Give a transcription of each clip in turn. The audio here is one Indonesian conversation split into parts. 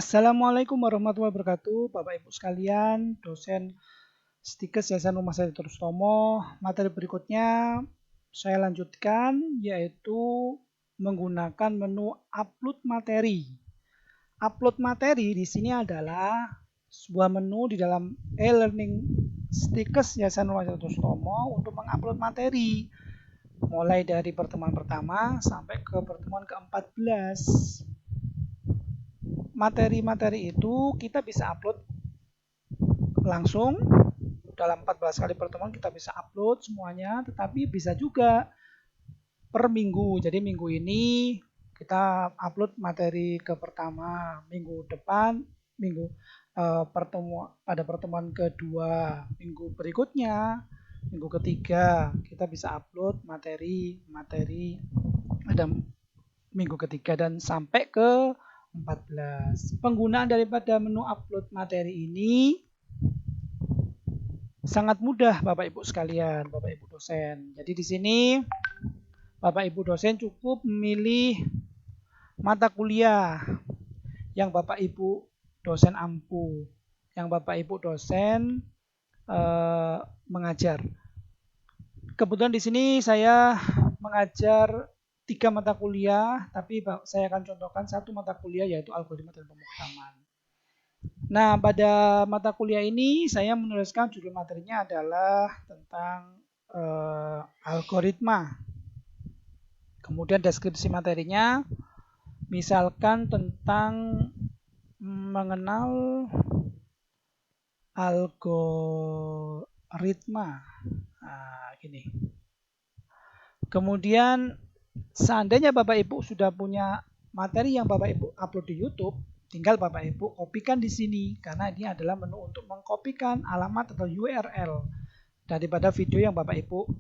Assalamualaikum warahmatullahi wabarakatuh, Bapak Ibu sekalian, dosen Stikes Yayasan Rumah Sakit Dr. Sutomo. Materi berikutnya saya lanjutkan yaitu menggunakan menu upload materi. Upload materi di sini adalah sebuah menu di dalam e-learning Stikes Yayasan Rumah Sakit Dr. Sutomo untuk mengupload materi mulai dari pertemuan pertama sampai ke pertemuan ke-14. Materi-materi itu kita bisa upload langsung dalam 14 kali pertemuan, kita bisa upload semuanya, tetapi bisa juga per minggu. Jadi minggu ini kita upload materi ke pertama, minggu depan pada pertemuan kedua, minggu berikutnya, minggu ketiga kita bisa upload materi pada minggu ketiga dan sampai ke 14. Penggunaan daripada menu upload materi ini sangat mudah Bapak Ibu sekalian, Bapak Ibu dosen. Jadi di sini Bapak Ibu dosen cukup memilih mata kuliah yang Bapak Ibu dosen ampu, yang Bapak Ibu dosen mengajar. Kebetulan di sini saya mengajar 3 mata kuliah, tapi saya akan contohkan satu mata kuliah yaitu algoritma dan pemrograman. Nah, pada mata kuliah ini saya menuliskan judul materinya adalah tentang algoritma. Kemudian deskripsi materinya misalkan tentang mengenal algoritma. Nah, gini. Kemudian seandainya Bapak Ibu sudah punya materi yang Bapak Ibu upload di YouTube, tinggal Bapak Ibu kopikan di sini karena ini adalah menu untuk mengkopikan alamat atau URL daripada video yang Bapak Ibu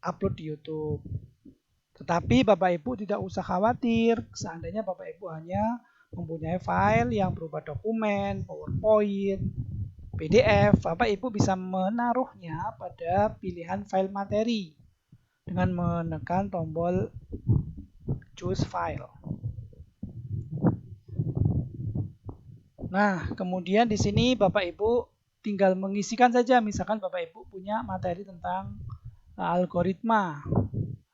upload di YouTube. Tetapi Bapak Ibu tidak usah khawatir seandainya Bapak Ibu hanya mempunyai file yang berupa dokumen, PowerPoint, PDF, Bapak Ibu bisa menaruhnya pada pilihan file materi dengan menekan tombol choose file. Nah, kemudian di sini Bapak Ibu tinggal mengisikan saja, misalkan Bapak Ibu punya materi tentang algoritma.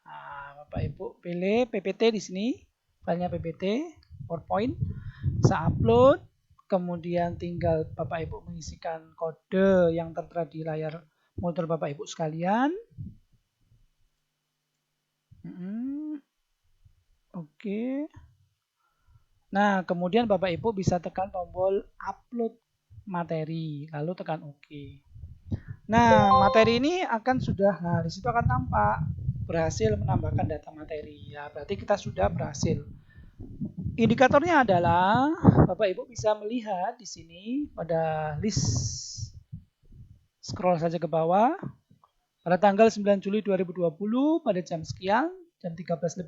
Nah, Bapak Ibu pilih PPT di sini, filenya PPT, PowerPoint, bisa upload, kemudian tinggal Bapak Ibu mengisikan kode yang tertera di layar monitor Bapak Ibu sekalian. Oke. Nah, kemudian Bapak Ibu bisa tekan tombol upload materi, lalu tekan OK. Nah, materi ini di situ akan tampak berhasil menambahkan data materi. Ya, berarti kita sudah berhasil. Indikatornya adalah Bapak Ibu bisa melihat di sini pada list, scroll saja ke bawah. Pada tanggal 9 Juli 2020 pada jam sekian, jam 13:56,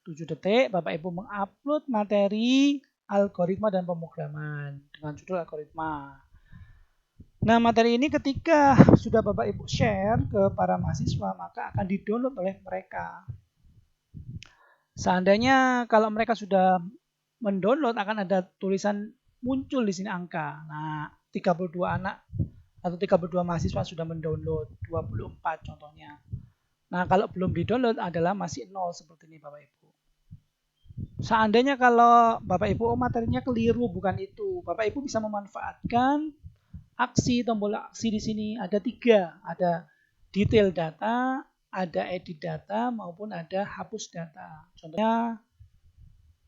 7 detik, Bapak Ibu mengupload materi algoritma dan pemrograman dengan judul algoritma. Nah, materi ini ketika sudah Bapak Ibu share ke para mahasiswa, maka akan di-download oleh mereka. Seandainya kalau mereka sudah mendownload akan ada tulisan muncul di sini angka. Nah, 32 anak atau 32 mahasiswa sudah mendownload, 24 contohnya. Nah, kalau belum di-download adalah masih 0 seperti ini Bapak Ibu. Seandainya kalau Bapak Ibu materinya keliru bukan itu, Bapak Ibu bisa memanfaatkan tombol aksi di sini ada 3, ada detail data, ada edit data maupun ada hapus data. Contohnya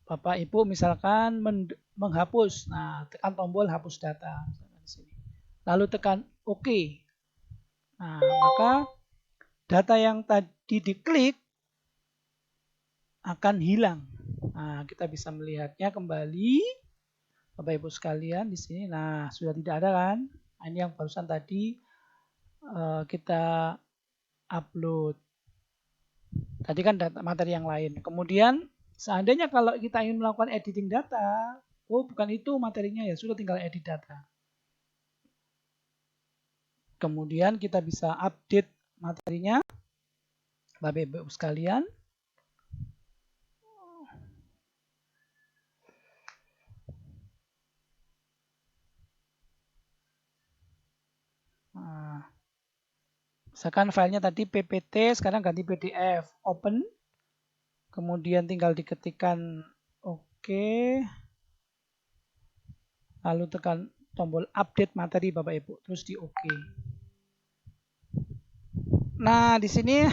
Bapak Ibu misalkan menghapus, nah tekan tombol hapus data di sini. Lalu tekan OK. Nah, maka data yang tadi diklik akan hilang. Nah, kita bisa melihatnya kembali, Bapak Ibu sekalian di sini. Nah, sudah tidak ada kan? Nah, ini yang barusan tadi kita upload. Tadi kan data materi yang lain. Kemudian, seandainya kalau kita ingin melakukan editing data, oh bukan itu materinya ya, sudah tinggal edit data. Kemudian kita bisa update materinya, Bapak Ibu sekalian. Misalkan filenya tadi PPT, sekarang ganti PDF. Open. Kemudian tinggal diketikkan oke. Lalu tekan tombol update materi Bapak Ibu. Terus di oke. Nah, di sini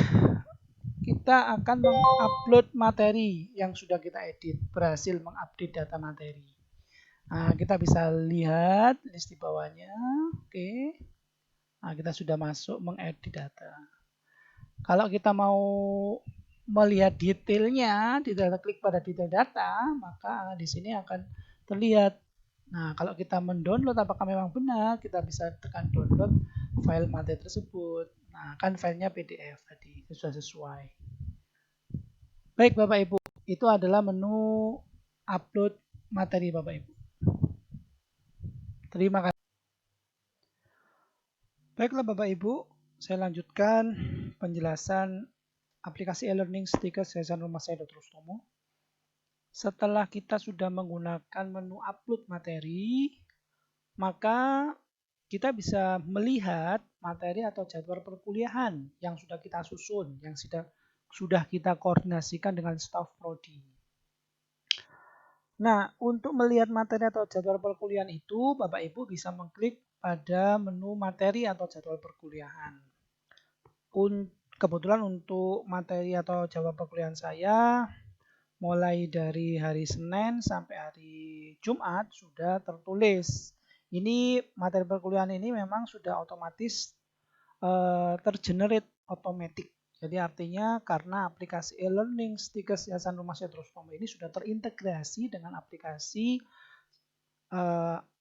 kita akan mengupload materi yang sudah kita edit. Berhasil mengupdate data materi. Nah, kita bisa lihat list di bawahnya. Oke. Nah, kita sudah masuk mengedit data. Kalau kita mau melihat detailnya, klik pada detail data, maka di sini akan terlihat. Nah, kalau kita mendownload apakah memang benar, kita bisa tekan download file materi tersebut. Nah, kan filenya PDF tadi, sudah sesuai. Baik Bapak Ibu, itu adalah menu upload materi Bapak Ibu. Terima kasih. Baiklah Bapak Ibu, saya lanjutkan penjelasan aplikasi e-learning stiker Yayasan Rumah Saya Dr. Rustomo. Setelah kita sudah menggunakan menu upload materi, maka kita bisa melihat materi atau jadwal perkuliahan yang sudah kita susun, yang sudah kita koordinasikan dengan staf prodi. Nah, untuk melihat materi atau jadwal perkuliahan itu, Bapak Ibu bisa mengklik pada menu materi atau jadwal perkuliahan. Kebetulan untuk materi atau jadwal perkuliahan saya, mulai dari hari Senin sampai hari Jumat sudah tertulis. Ini materi perkuliahan ini memang sudah otomatis tergenerate otomatis. Jadi artinya karena aplikasi e-learning Stikers Yayasan Rumah Saya Dr. Rustomo ini sudah terintegrasi dengan aplikasi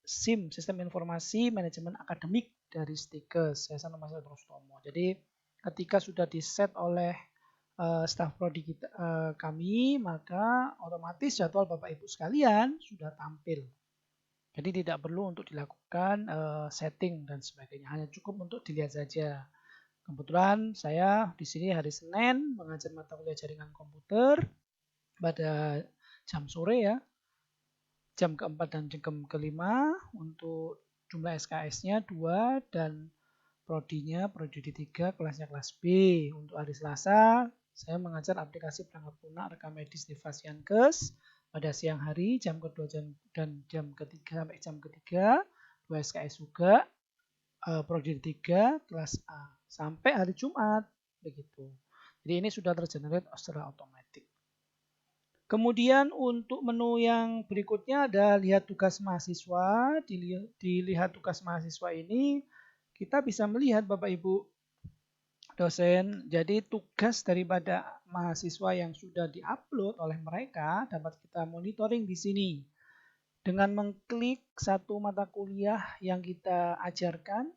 SIM, Sistem Informasi Manajemen Akademik dari Stikers Yayasan Rumah Saya Dr. Rustomo. Jadi ketika sudah di-set oleh staf prodi kita, kami, maka otomatis jadwal Bapak Ibu sekalian sudah tampil. Jadi tidak perlu untuk dilakukan setting dan sebagainya, hanya cukup untuk dilihat saja. Kebetulan saya di sini hari Senin mengajar mata kuliah jaringan komputer pada jam sore ya, jam keempat dan jam kelima, untuk jumlah SKS-nya 2 dan prodinya prodi 3, kelasnya kelas B. Untuk hari Selasa saya mengajar aplikasi perangkat lunak rekam medis di Fasiankes pada siang hari jam kedua dan jam ketiga sampai jam ketiga, 2 SKS juga, prodi 3 kelas A sampai hari Jumat begitu. Jadi ini sudah tergenerate secara otomatis. Kemudian untuk menu yang berikutnya ada lihat tugas mahasiswa. Dilihat tugas mahasiswa ini kita bisa melihat Bapak Ibu dosen, jadi tugas daripada mahasiswa yang sudah diupload oleh mereka dapat kita monitoring di sini. Dengan mengklik satu mata kuliah yang kita ajarkan,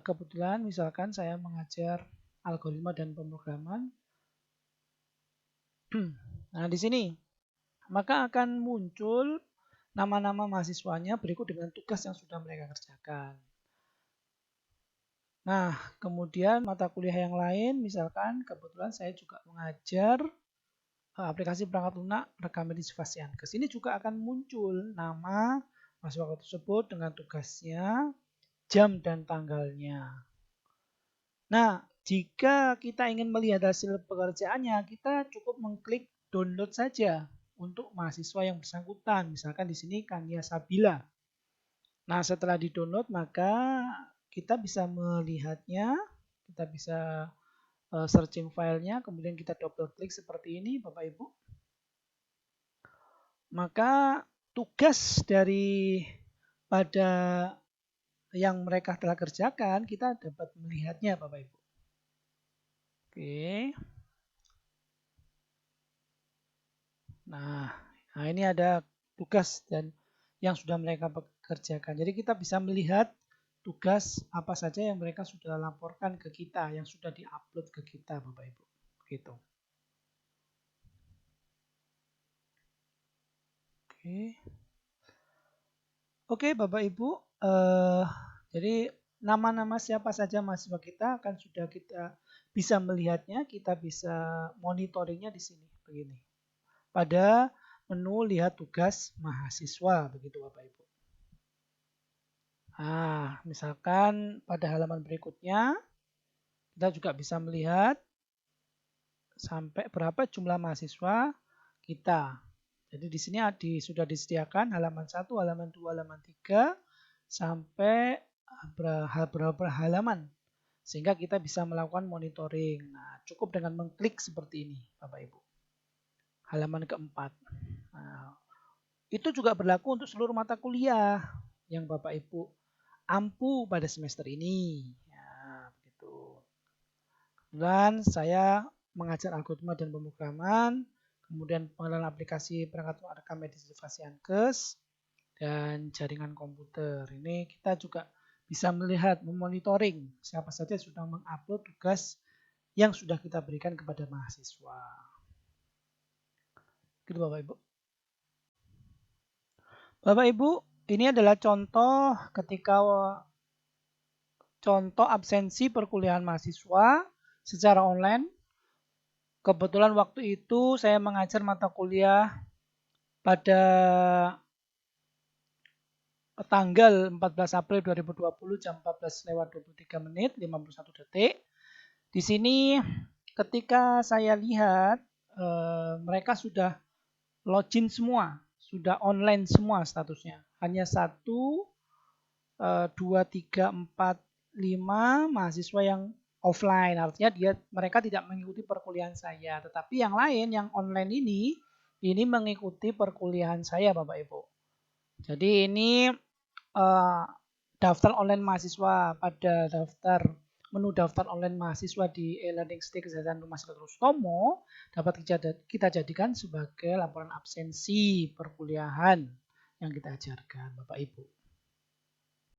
kebetulan misalkan saya mengajar algoritma dan pemrograman. Nah, di sini maka akan muncul nama-nama mahasiswanya berikut dengan tugas yang sudah mereka kerjakan. Nah, kemudian mata kuliah yang lain, misalkan kebetulan saya juga mengajar aplikasi perangkat lunak rekam medis Fasiankes. Ini juga akan muncul nama mahasiswa tersebut dengan tugasnya, jam dan tanggalnya. Nah, jika kita ingin melihat hasil pekerjaannya, kita cukup mengklik download saja untuk mahasiswa yang bersangkutan. Misalkan di sini Kania Sabila. Nah, setelah di-download maka kita bisa melihatnya, kita bisa searching filenya, kemudian kita double klik seperti ini Bapak Ibu. Maka tugas dari pada yang mereka telah kerjakan, kita dapat melihatnya Bapak Ibu. Oke. Nah, ini ada tugas dan yang sudah mereka kerjakan. Jadi kita bisa melihat tugas apa saja yang mereka sudah laporkan ke kita, yang sudah diupload ke kita, Bapak Ibu. Gitu. Oke, Bapak Ibu. Jadi nama-nama siapa saja mahasiswa kita akan sudah kita bisa melihatnya, kita bisa monitoringnya di sini begini. Pada menu lihat tugas mahasiswa, begitu Bapak Ibu. Nah, misalkan pada halaman berikutnya, Kita juga bisa melihat sampai berapa jumlah mahasiswa kita. Jadi di sini sudah disediakan halaman 1, halaman 2, halaman 3 sampai berapa halaman sehingga kita bisa melakukan monitoring. Nah, cukup dengan mengklik seperti ini, Bapak Ibu. Halaman keempat. Nah, itu juga berlaku untuk seluruh mata kuliah yang Bapak Ibu ampu pada semester ini. Ya, begitu. Kemudian saya mengajar algoritma dan pemrograman, kemudian pengenalan aplikasi perangkat rekam medis device Yankes, dan jaringan komputer. Ini kita juga bisa melihat, memonitoring siapa saja sudah mengupload tugas yang sudah kita berikan kepada mahasiswa. Gitu Bapak Ibu. Bapak Ibu, ini adalah contoh contoh absensi perkuliahan mahasiswa secara online. Kebetulan waktu itu saya mengajar mata kuliah pada tanggal 14 April 2020 jam 14:23 51 detik. Di sini ketika saya lihat mereka sudah login semua, sudah online semua statusnya. Hanya 1, 2, 3, 4, 5 mahasiswa yang offline. Artinya mereka tidak mengikuti perkuliahan saya. Tetapi yang lain yang online ini mengikuti perkuliahan saya Bapak Ibu. Jadi ini daftar online mahasiswa pada menu daftar online mahasiswa di e-learning Siti Kesehatan Rumah Sakit Rustomo dapat kita jadikan sebagai laporan absensi perkuliahan yang kita ajarkan Bapak Ibu.